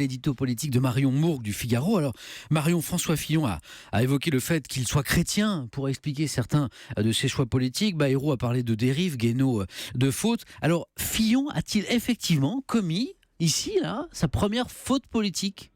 l'édito politique de Marion Mourgue du Figaro. Alors, Marion, François Fillon a évoqué le fait qu'il soit chrétien pour expliquer certains de ses choix politiques. Bayrou a parlé de dérive, Guénaud de faute. Alors, Fillon a-t-il effectivement commis, ici, là, sa première faute politique ?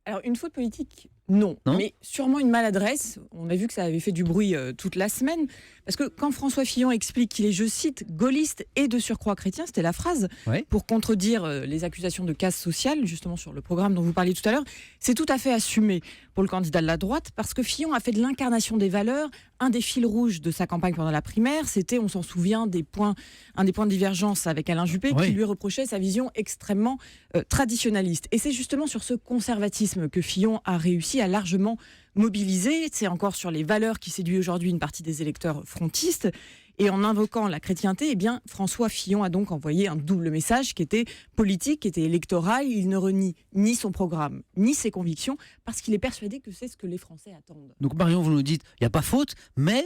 Alors, une faute politique, non, mais sûrement une maladresse. On a vu que ça avait fait du bruit toute la semaine. Parce que quand François Fillon explique qu'il est, je cite, gaulliste et de surcroît chrétien, c'était la phrase, pour contredire les accusations de casse sociale, justement sur le programme dont vous parliez tout à l'heure, c'est tout à fait assumé pour le candidat de la droite, parce que Fillon a fait de l'incarnation des valeurs un des fils rouges de sa campagne pendant la primaire. C'était, on s'en souvient, un des points de divergence avec Alain Juppé, qui lui reprochait sa vision extrêmement traditionnaliste. Et c'est justement sur ce conservatisme que Fillon a réussi à largement mobiliser. C'est encore sur les valeurs qui séduit aujourd'hui une partie des électeurs frontistes. Et en invoquant la chrétienté, François Fillon a donc envoyé un double message qui était politique, qui était électoral. Il ne renie ni son programme, ni ses convictions, parce qu'il est persuadé que c'est ce que les Français attendent. Donc Marion, vous nous dites, il n'y a pas faute, mais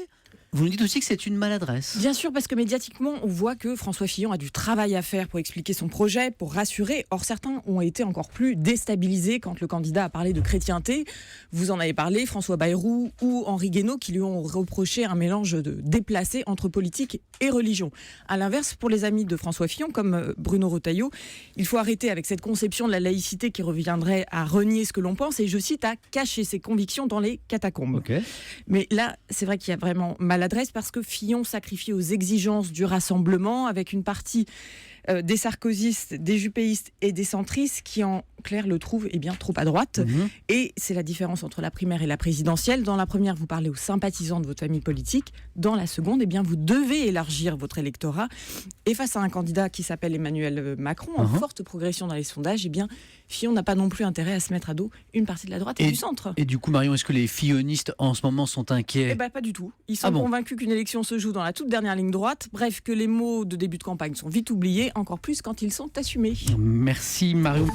vous nous dites aussi que c'est une maladresse. Bien sûr, parce que médiatiquement, on voit que François Fillon a du travail à faire pour expliquer son projet, pour rassurer. Or, certains ont été encore plus déstabilisés quand le candidat a parlé de chrétienté. Vous en avez parlé, François Bayrou ou Henri Guénaud, qui lui ont reproché un mélange de déplacé entre politique et religion. À l'inverse, pour les amis de François Fillon, comme Bruno Retailleau, il faut arrêter avec cette conception de la laïcité qui reviendrait à renier ce que l'on pense et, je cite, à cacher ses convictions dans les catacombes. Mais là, c'est vrai qu'il y a vraiment maladresse parce que Fillon sacrifie aux exigences du rassemblement avec une partie des sarkozystes, des juppéistes et des centristes qui en clair le trouvent trop à droite. Et c'est la différence entre la primaire et la présidentielle. Dans la première, vous parlez aux sympathisants de votre famille politique. Dans la seconde, vous devez élargir votre électorat. Et face à un candidat qui s'appelle Emmanuel Macron, en forte progression dans les sondages, Fillon n'a pas non plus intérêt à se mettre à dos une partie de la droite et du centre. Et du coup, Marion, est-ce que les fillonistes en ce moment sont inquiets ? Pas du tout. Ils sont convaincus qu'une élection se joue dans la toute dernière ligne droite. Bref, que les mots de début de campagne sont vite oubliés, encore plus quand ils sont assumés. Merci Marion.